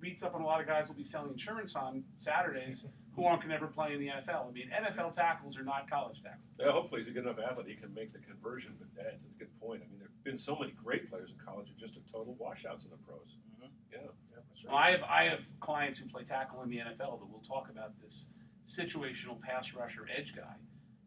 beats up on a lot of guys who'll be selling insurance on Saturdays who aren't going to ever play in the NFL. I mean, NFL tackles are not college tackles. Yeah, hopefully he's a good enough athlete he can make the conversion, but that's a good point. I mean, there have been so many great players in college who just are total washouts in the pros. Mhm. Yeah, that's Well, I have clients who play tackle in the NFL that will talk about this situational pass rusher edge guy.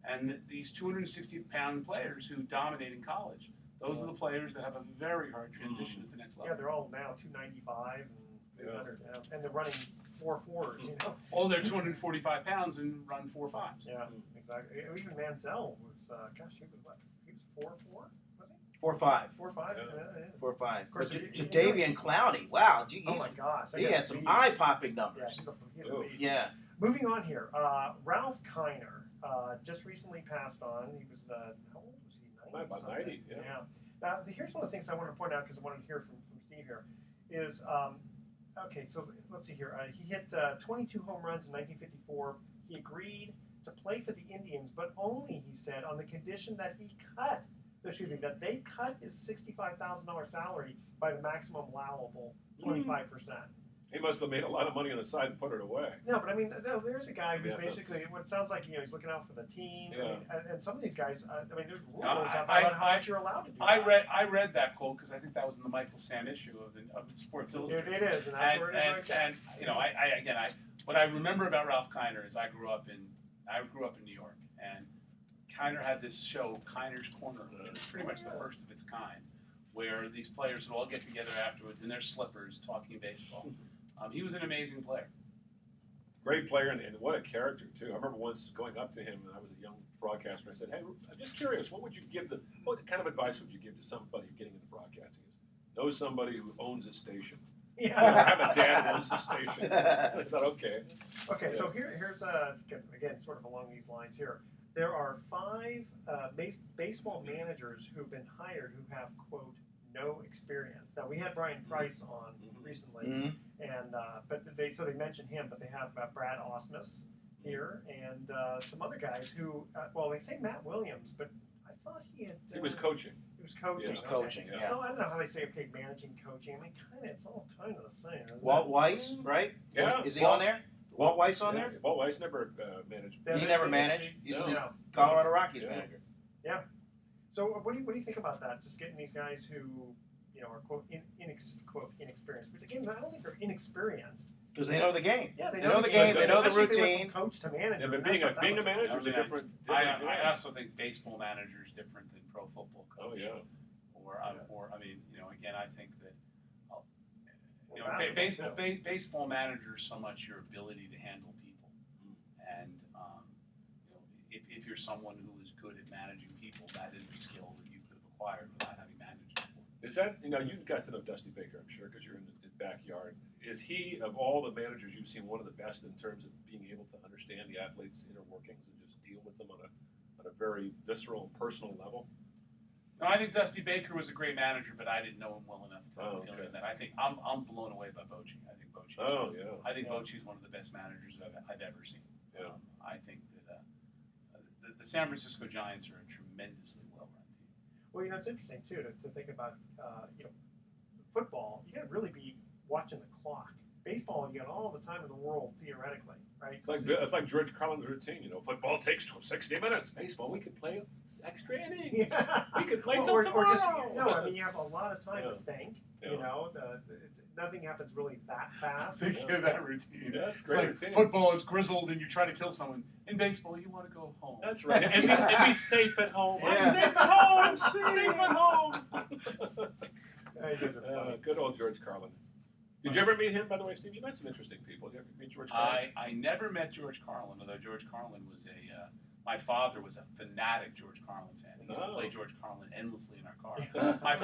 And these 260-pound players who dominate in college, those are the players that have a very hard transition at the next level. Yeah, they're all now 295 and 300 now, and they're running 4.4s. You know. Oh, they're 245 pounds and run 4.5s. Yeah, exactly. Even Mansell was, gosh, he was what? He was 4.4, was he? 4.5. 4.5. Yeah. 4.5. Of course, But if you- Jadavian Clowney, wow, Oh my gosh, he had some eye-popping Yeah, numbers. he's a Oh. beast. Yeah. Moving on here, Ralph Kiner just recently passed on. He was how old was he? 90 About something. 90, yeah. Now here's one of the things I want to point out because I wanted to hear from Steve here is okay. So let's see here. He hit 22 home runs in 1954. He agreed to play for the Indians, but only, he said, on the condition that that they cut his $65,000 salary by the maximum allowable 25%. He must have made a lot of money on the side and put it away. No, but I mean, there's a guy who's Yeah, that's- basically what sounds like he's looking out for the team. Yeah. I mean, and some of these guys, I mean, there's rules No, about I- how much you're allowed to do. I that. read that quote because I think that was in the Michael Sam issue of the Sports Illustrated. It is, and that's where it is right there. And you know, what I remember about Ralph Kiner is I grew up in New York, and Kiner had this show, Kiner's Corner. It was pretty much the first of its kind, where these players would all get together afterwards in their slippers talking baseball. He was an amazing player. Great player, and what a character, too. I remember once going up to him, and I was a young broadcaster, and I said, hey, I'm just curious, what kind of advice would you give to somebody getting into broadcasting? Know somebody who owns a station. I Yeah. have a dad who owns a station. I thought, okay. Okay, so here's again, sort of along these lines here. There are 5 baseball managers who've been hired who have, quote, no experience. Now, we had Brian Price on recently, Mhm. and but they mentioned him, but they have Brad Osmus here and some other guys who, they say Matt Williams, but I thought he had. He was coaching. He was coaching. He was okay. coaching, yeah. So I don't know how they say managing, coaching. I mean, it's all kind of the same. Isn't Walt it? Weiss, right? Yeah. Is he on there? Walt Weiss on there? Walt Weiss never managed. He never managed. He's No. the Colorado Rockies Yeah. manager. So what do you think about that? Just getting these guys who are quote inexperienced, but again, I don't think they're inexperienced. Because they know the game. Yeah, They know the game. They know the especially if they went routine. from coach to manager. Yeah, but that's being a not- manager is a I mean, different. I also think baseball manager is different than pro football coach. Oh yeah. Or I mean, again, I think that basketball, too. baseball manager is so much your ability to handle people, and if you're someone who is good at managing people, that is a skill that you could have acquired without having managed before. Is that you got to know Dusty Baker, I'm sure, because you're in the backyard. Is he, of all the managers you've seen, one of the best in terms of being able to understand the athletes' inner workings and just deal with them on a very visceral and personal level? No, I think Dusty Baker was a great manager, but I didn't know him well enough to have a feeling okay. of that. I think I'm blown away by Bochy. I think Bochy. Oh yeah. I think Bochy is one of the best managers I've ever seen. Yeah. I think that the San Francisco Giants are a tremendously well-run team. Well, it's interesting too to think about football. You got to really be watching the clock. Baseball, you got all the time in the world theoretically, right? It's like George Carlin's routine. Football takes 60 minutes. Baseball, we could play extra innings. Yeah. We could play Or till tomorrow. I mean, you have a lot of time to think. Yeah. Nothing happens really that fast. Think of that routine. Yeah, that's It's great like routine. football, it's grizzled, and you try to kill someone. In baseball, you want to go home. That's right. And be safe at home. Yeah. I'm safe at home. I'm safe at home. Good old George Carlin. Did you ever meet him, by the way, Steve? You met some interesting people. Did you ever meet George Carlin? I never met George Carlin, although George Carlin was my father was a fanatic George Carlin fan. He used to play George Carlin endlessly in our car. My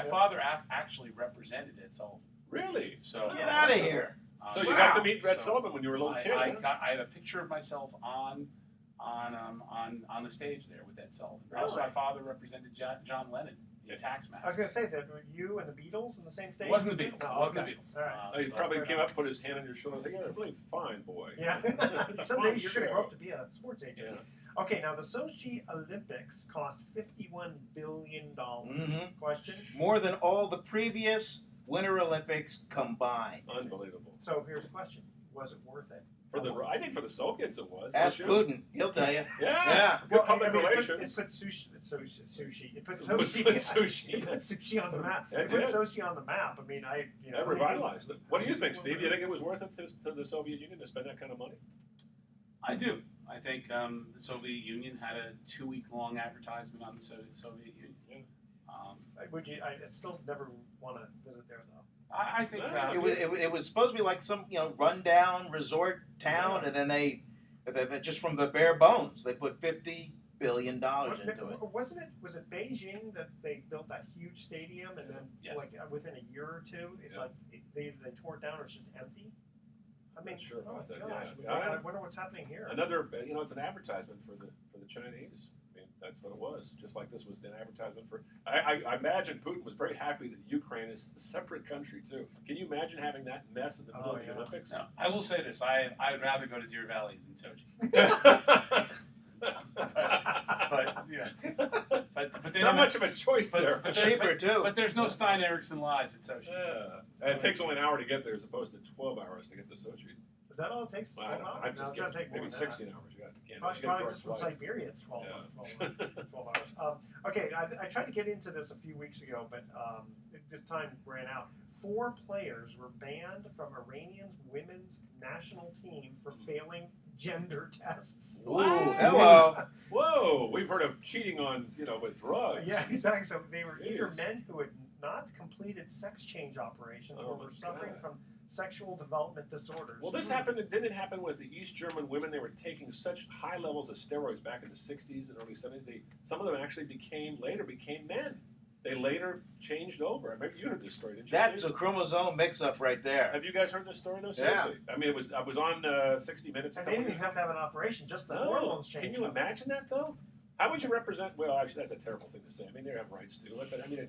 father actually represented Ed Sullivan. Really? So Get out of here. So you got to meet Red Sullivan when you were a little kid. I huh? had a picture of myself on the stage there with Ed Sullivan. Really? Also, my father represented John Lennon in Tax Master. I was going to say that you and the Beatles in the same stage. It wasn't the Beatles. No, It wasn't okay. the Beatles. All right. He probably came up, put his hand on your shoulder, and said, "You're a really fine boy." Yeah. That's Someday fine you're going to show. grow up to be a sports agent. Yeah. Okay, now the Sochi Olympics cost $51 billion. Question? More than all the previous Winter Olympics combined. Unbelievable. So here's the question: was it worth it? I think for the Soviets it was. Ask Don't you? Putin; he'll tell you. Yeah. Good public relations. It put sushi. It put Put sushi. It put sushi on the map. It It put did. sushi on the map. I mean, That revitalized it. What do you think, Steve? Do you think it was worth it to the Soviet Union to spend that kind of money? I do. I think the Soviet Union had a 2-week-long advertisement on the Soviet Union. Yeah. I still never want to visit there though. I think It was supposed to be like some rundown resort town, and then they just from the bare bones they put $50 billion into it. Was it Beijing that they built that huge stadium and then like within a year or two, it's like they tore it down or it's just empty? I mean, Not sure about that. gosh, Yeah. I wonder what's happening here. Another, it's an advertisement for the Chinese. I mean, that's what it was. Just like this was an advertisement for. I imagine Putin was very happy that Ukraine is a separate country too. Can you imagine having that mess in the middle of the Olympics? No, I will say this: I would rather go to Deer Valley than Sochi. But yeah, but they Not don't much of a choice there. but Cheaper too. But there's no Stein Eriksen Lodge at Sochi. Yeah. And it takes only an hour to get there as opposed to 12 hours to get to Sochi. Is that all it takes? Well, I don't know. I'm just it's gonna take more maybe than 16 hours. You got Probably just from Siberia, it's 12 hours. Okay, I tried to get into this a few weeks ago, but this time ran out. 4 players were banned from Iranian's women's national team for failing gender tests. Ooh, hello. Whoa, we've heard of cheating on, with drugs. Yeah, exactly. So they were either Jeez. men who had not completed sex change operations or Oh, were my suffering God. from sexual development disorders. Well, didn't it happen with the East German women? They were taking such high levels of steroids back in the 60s and early 70s. Some of them actually became men. They later changed over. Maybe you heard this story, didn't you? That's a chromosome mix-up right there. Have you guys heard this story though? Yeah. Seriously, I mean, I was on 60 Minutes. And they didn't even have to have an operation, just the hormones changed. Can you imagine that though? How would you represent? Well, actually, that's a terrible thing to say. I mean, they have rights to it, but I mean,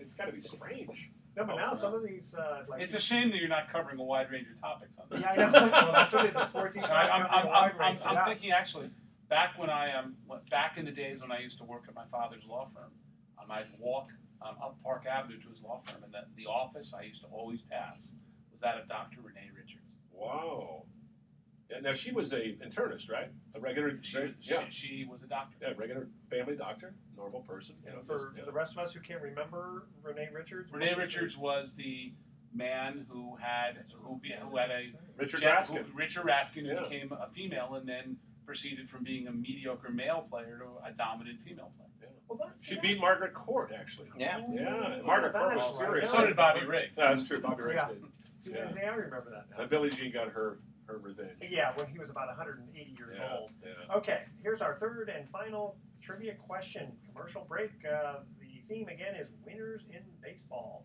it's got to be strange. No, but now some of these, It's a shame that you're not covering a wide range of topics on this. Yeah, I know. Well, that's what it is. It's 14. I'm thinking actually, back when back in the days when I used to work at my father's law firm, I'd walk up Park Avenue to his law firm, and the office I used to always pass was that of Dr. Renee Richards. Wow. Yeah, now she was a internist, right? A regular. She was a doctor. Yeah, regular family doctor, normal person. For the rest of us who can't remember Renee Richards. Renee Richards was the man who had a Richard Raskin. Richard Raskin, who Yeah. became a female and then proceeded from being a mediocre male player to a dominant female player. Well, She beat Margaret Court, actually. Yeah. Yeah, Margaret Court was that's serious. So did Bobby Riggs. No, that's true. Bobby Riggs Yeah. did. See, Yeah. I remember that now. And Billie Jean got her revenge. Yeah, when he was about 180 years old. Yeah. Okay, here's our third and final trivia question. Commercial break. The theme again is winners in baseball.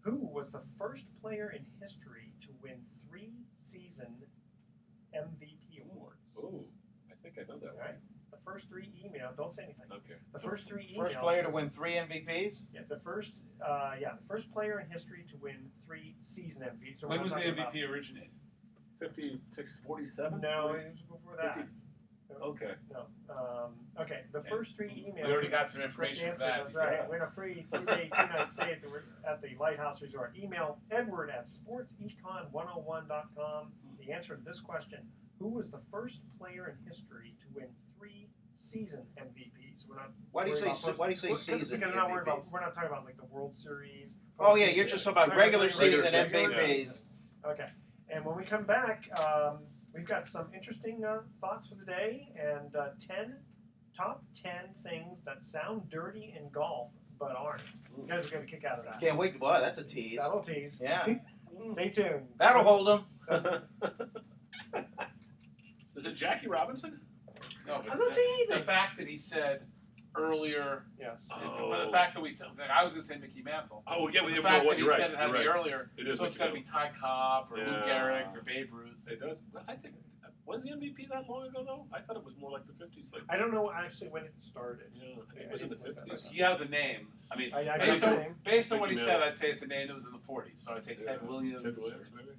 Who was the first player in history to win 3 season MVP awards? Ooh, I think I know that All one. right. The first 3 emails. Don't say anything. Okay. The first 3 emails. First player to win 3 MVPs? Yeah, the first player in history to win 3 season MVPs. So When was the talking MVP originated? 56-47? No, it was before that. 50. Okay. No. Okay, the first 3 emails. We already got some Correct information for answer, that. that's right. Win a free 3-day, 2-night stay at the Lighthouse Resort. Email Edward at sportsecon101.com. The answer to this question: who was the first player in history to win 3 season MVPs? We're not. Why do you say season Because we're not worried about. MVPs? We're not talking about like the World Series. Oh yeah, you're just talking about regular season Regular MVPs. Okay, and when we come back, we've got some interesting thoughts for the day and top 10 things that sound dirty in golf but aren't. You guys are going to kick out of that. Can't wait. Boy, that's a tease. That'll tease. Yeah. Stay tuned. That'll hold them. Is it Jackie Robinson? No, I'm but not saying the anything. fact that he said earlier, Yes. but the fact that we said, like, I was going to say Mickey Mantle. Oh, yeah, The fact that he you're said it had to be right. earlier, It is so it's Mickey got to be Ty Cobb or Lou Yeah. Gehrig or Babe Ruth. It does. Well, I think was the MVP that long ago though? I thought it was more like the 50s. Like I don't know actually when it started. yeah, I think it was in the 50s. He has a name. I mean, I based, know on, the name. based on what he Mickey said, Mantle. I'd say it's a name that was in the 40s. So I'd say Ted Williams. Ted Williams, maybe.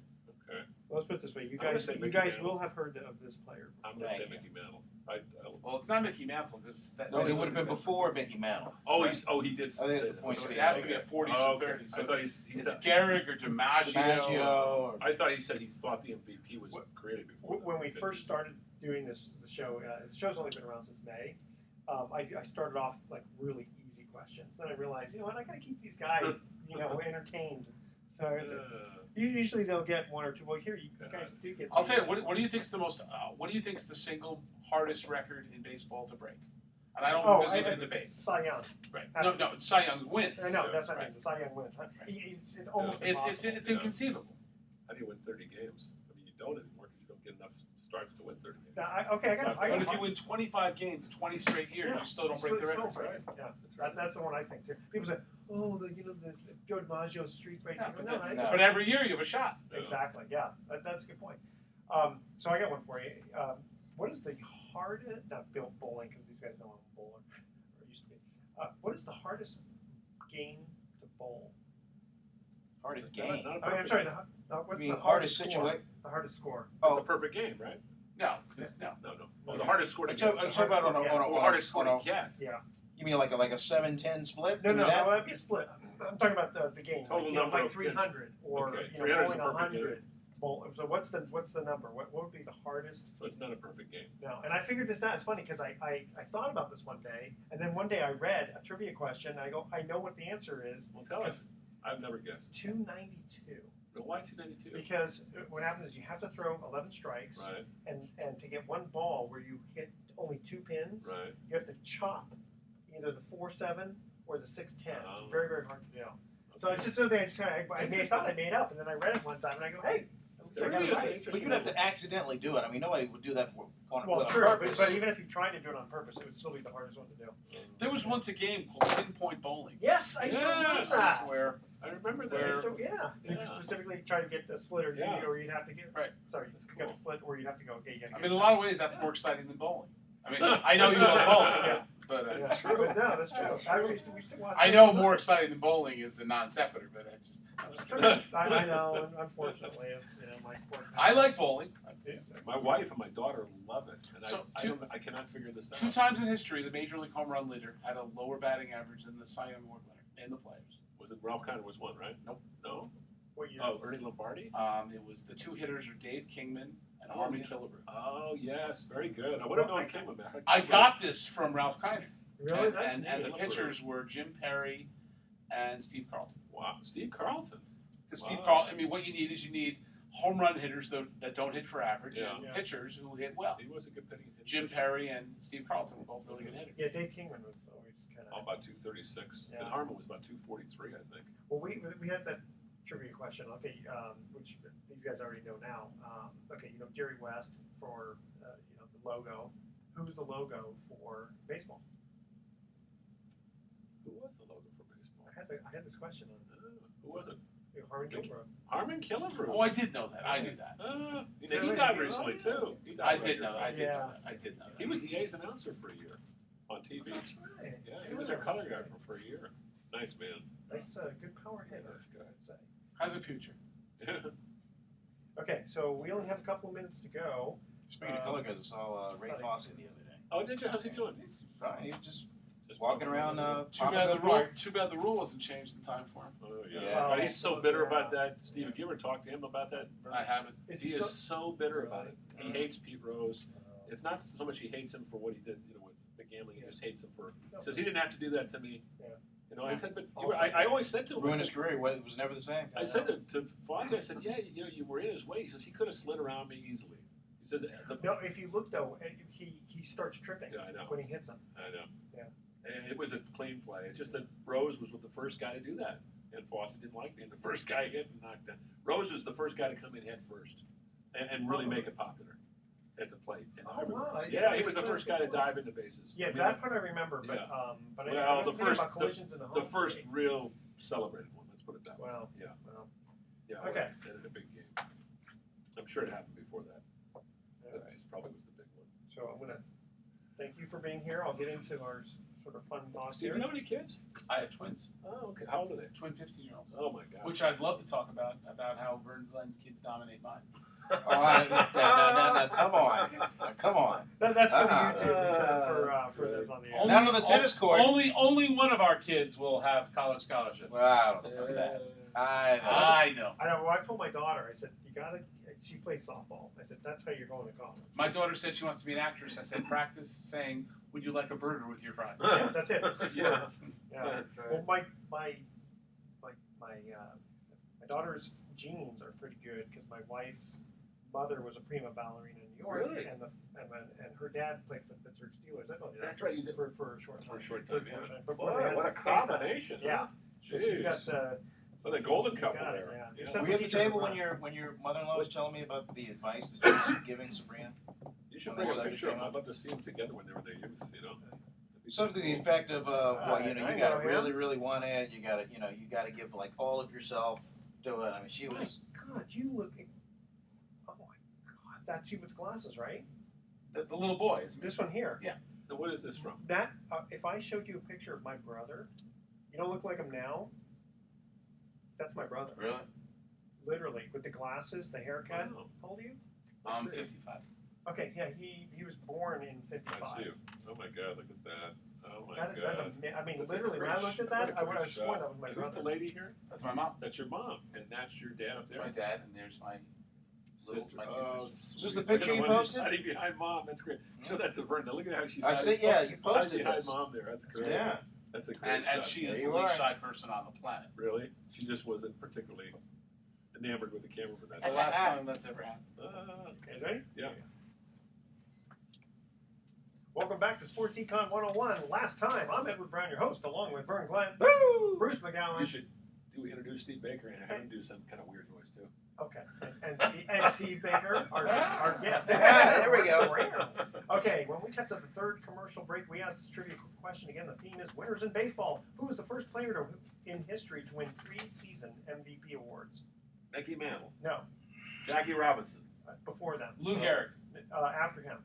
Okay. let's put it this way: you I'm gonna guys, say you Mickey guys Mantle. will have heard of this player. I'm going to say Thank Mickey Mantle. Well, it's not Mickey Mantle because that. No, it would have been before Mickey Mantle. He did I think say it's the that. point So it state. has to be a 40s Oh, or okay. 30s. So I thought it's he said. Gehrig or DiMaggio. DiMaggio. I thought he said he thought the MVP was created before. When we first started doing the show, the show's only been around since May. I started off like really easy questions. Then I realized, you know what, I got to keep these guys, entertained. So usually they'll get one or two. Well, here you guys do get. I'll tell you, what do you think's the most? What do you think's the single hardest record in baseball to break? And I don't think there's even a debate. Cy Young. Right. No, it's Cy Young's win. No, that's not right. it. The Cy Young wins. It's almost It's inconceivable. How do you win 30 games? I mean, you don't anymore because you don't get enough starts to win 30 games. But if you win 25 games, 20 straight years, you still don't break the record. Right? Yeah, that's the one I think too. People say, "Oh, the Joe DiMaggio streak break." No, but every year you have a shot. Exactly. Yeah, that's a good point. So I got one for you. What is the hardest? Not bowling because these guys know I'm a bowler or used to be. What is the hardest game to bowl? Hardest Not game. I'm sorry. What's You mean the hardest score? situation? The hardest score. It's a perfect game, right? No. No. Well, the hardest score to I'm get. talking about on Well, a hardest score on to get. You mean like a 7-10 split? No, You mean that? that'd be a split. I'm talking about the game. Total like, number like of 300 or Okay, 300 is bowling a perfect 100. So what's the number? What would be the hardest? So it's not a perfect game. No, and I figured this out. It's funny because I thought about this one day, and then one day I read a trivia question. And I go, I know what the answer is. Well, tell us. I've never guessed. 292. Why 292? Because what happens is you have to throw 11 strikes, Right. and to get one ball where you hit only 2 pins, Right. you have to chop either the 4-7 or the 6-10. Oh. It's very, very hard to do. So it's just something I just kind of I thought I made up, and then I read it one time, and I go, hey, at least I got it right. But you'd have to accidentally do it. I mean, nobody would do that on Well, on true, purpose. but even if you tried to do it on purpose, it would still be the hardest one to do. There was once a game called pinpoint bowling. Yes, I still remember Yes. that. Where I remember Yeah, that. so you specifically try to get the split, or Yeah. or you'd have to get Right. Sorry, That's you got cool. a split, or you'd have to go. Okay, you got to. I mean, in a lot of ways, that's more exciting than bowling. I mean, I know you know bowling, Yeah. but That's true. But no, that's true. We used to watch. I know more exciting than bowling is a non sequitur, but I just. I know, and unfortunately, it's my sport. I like bowling. My wife and my daughter love it, and So I cannot figure this out. 2 times in history, the Major League home run leader had a lower batting average than the Cy Young Award winner in the players. Was it Ralph Kiner was one, right? Nope. No? What year? Oh, Ernie Lombardi? It was the 2 hitters are Dave Kingman and Harmon Killebrew. Oh, yes, very good. I would have known Kingman, man. I got this from Ralph Kiner. Really? That's And neat. the pitchers were Jim Perry and Steve Carlton. Wow, Steve Carlton. Because Steve Wow. Carlton, I mean, what you need is home run hitters that don't hit for average Yeah. and Yeah. pitchers who hit well. He was a good pitching hitter. Jim Perry and Steve Carlton were both really good hitters. Yeah, Dave Kingman was always kind Oh, of. about 236. Yeah. And Harmon was about 243, I think. Well, we had that trivia question. Okay, which these guys already know now. Okay, Jerry West for the logo. Who's the logo for baseball? Who was the logo for baseball? I had this question on Who was it? Harmon Killebrew. Harmon Killebrew. Oh, I did know that. I knew that. He died recently, too. He died I right did know here. that. I did Yeah. know that. I did know that. He was the A's announcer for a year on TV. That's right. Yeah, he was our color guy for a year. Nice man. Nice, good power hitter. Nice guy. I'd say. Has a future. Okay, so we only have a couple of minutes to go. Speaking of color guys, I saw Ray Fawcett the other day. Oh, did you? How's he doing? Fine. He was just walking around. Too bad the rule wasn't changed in time for him. Oh, Yeah. But he's so bitter about that. Steve, have you ever talked to him about that? I haven't. He is so bitter about it. He hates Pete Rose. It's not so much he hates him for what he did, with the gambling. He just hates him for. He says he didn't have to do that to me. Yeah. I said, but I always said to him, Ruined his career. It was never the same. I said to Fonzie, I said, yeah, you were in his way. He says he could have slid around me easily. He says, No, if you look though, he starts tripping Yeah, I know. when he hits him. I know. Yeah. And it was a clean play. It's just that Rose was the first guy to do that, and Fawcett didn't like being the first guy hit and knocked down. Rose was the first guy to come in head first, and really make it popular at the plate. And Wow! yeah, he was the first guy to dive into bases. Yeah, I mean, that part I remember, but Yeah. but Well, I the wasn't thinking first- about collisions in the home. the first real celebrated one. Let's put it that way. Wow. Yeah. Wow. Yeah. Okay. And in a big game. I'm sure it happened before that. All But right. this probably was the big one. So I'm gonna thank you for being here. I'll get into our sort of fun thoughts Do you here. have any kids? I have twins. Oh, okay. How old are they? Twin 15-year-olds. Oh my God. Which I'd love to talk about how Vern Glenn's kids dominate mine. No, come on. That's for the Uh-uh. YouTube instead of for those on the air. Not on the tennis court. Only one of our kids will have college scholarships. Well, I don't know about that. I know. I know. I know. Well, I told my daughter, I said, you gotta. She plays softball. I said, that's how you're going to college. My daughter said she wants to be an actress. I said, practice saying, "Would you like a burger with your fries?" Yeah, that's it. 6 Yeah. words. Yeah. That's right. Well, my daughter's genes are pretty good because my wife's mother was a prima ballerina in New York, Really? and her dad played for the Pittsburgh Steelers. I told you that. That's right, you did. for a short time. For a short time, yeah. Before Boy, they had what a the face combination. masks. Yeah. So she's Jeez. got the. So the golden she's couple got it, there. Yeah. Yeah. Except Were you for at the teacher table Brown. when your mother-in-law was telling me about the advice that she was giving Sabrina? You should When bring a they picture of came them. up? I'd love to see them together when they were their youth, you know. Something to the effect of, well, you I gotta know him. really want it. You gotta give like all of yourself to it. I mean, she was. God, you look. Oh my God, that's you with glasses, right? The little boy is This one here. Yeah. Now, what is this from? That if I showed you a picture of my brother, you don't look like him now. That's my brother. Really? Literally, with the glasses, the haircut. Wow. How old are you? I'm see. 55. Okay, yeah, he was born in I '55. see. Oh my God, look at that. Oh my That's God. I mean, That's a literally, when great I looked at shot. that, I would have Great sworn shot. that was my And who's brother. the lady here? That's my mom. That's your mom, and that's your dad up That's there. my dad, and there's my Sister. my two Oh, sisters. Is this the sweet. Look at picture you one who's posted? hiding behind mom. That's great. Show that to Verna. Look at how she's I've hiding. seen. Yeah, you hiding posted behind this. mom there. That's great. Yeah. That's a great And shot. she is There the you least are. shy person on the planet. Really? She just wasn't particularly enamored with the camera for that. The last time that's ever happened. Okay, ready? Yeah. Welcome back to Sports Econ 101. Last time, I'm Edward Brown, your host, along with Vern Glenn, Woo! Bruce You McGowan. should introduce Steve Baker and have him do some kind of weird voice too. Okay, and Steve Baker, our guest. There we go. Okay, when we cut to the third commercial break, we asked this trivia question again. The theme is winners in baseball. Who was the first player in history to win 3 season MVP awards? Mickey Mantle. No, Jackie Robinson. before them. Lou Gehrig. After him.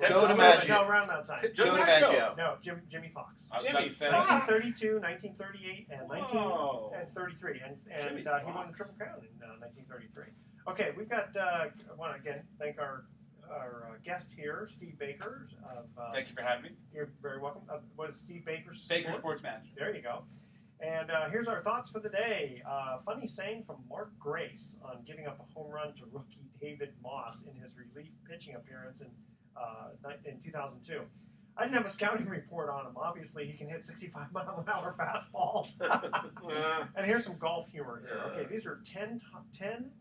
Joe No, DiMaggio. No, around that time. Joe DiMaggio. No, Jimmy Fox. I was about to say. 1932, 1938, and Whoa. 1933, and Jimmy he won the Fox. Triple Crown in 1933. Okay, we've got. I want to again thank our guest here, Steve Baker. Thank you for having me. You're very welcome. What is Steve Baker's? Baker Sports Manager. There you go. And here's our thoughts for the day. Funny saying from Mark Grace on giving up a home run to rookie David Moss in his relief pitching appearance in 2002. I didn't have a scouting report on him. Obviously, he can hit 65-mile-an-hour fastballs. And here's some golf humor here. Okay, these are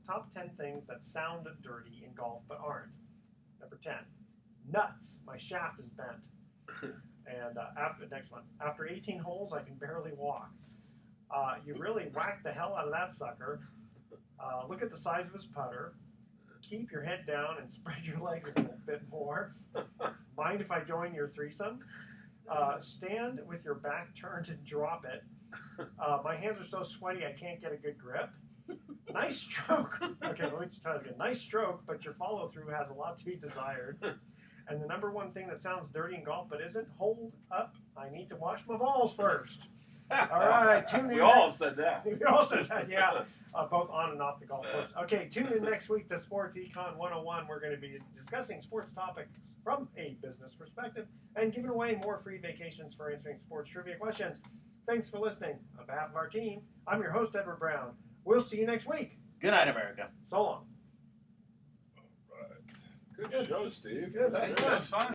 top 10 things that sound dirty in golf but aren't. Number 10, nuts. My shaft is bent. And next one. After 18 holes, I can barely walk. You really whacked the hell out of that sucker. Look at the size of his putter. Keep your head down and spread your legs a little bit more. Mind if I join your threesome? Stand with your back turned and drop it. My hands are so sweaty I can't get a good grip. Nice stroke. Okay, let me try it again. Nice stroke, but your follow-through has a lot to be desired. And the number one thing that sounds dirty in golf but isn't, hold up, I need to wash my balls first. All right, tune in. We all said that. We all said that, yeah. Both on and off the golf course. Okay, tune in next week to Sports Econ 101. We're going to be discussing sports topics from a business perspective and giving away more free vacations for answering sports trivia questions. Thanks for listening. On behalf of our team, I'm your host, Edward Brown. We'll see you next week. Good night, America. So long. Good show, Steve. Good. That was fun.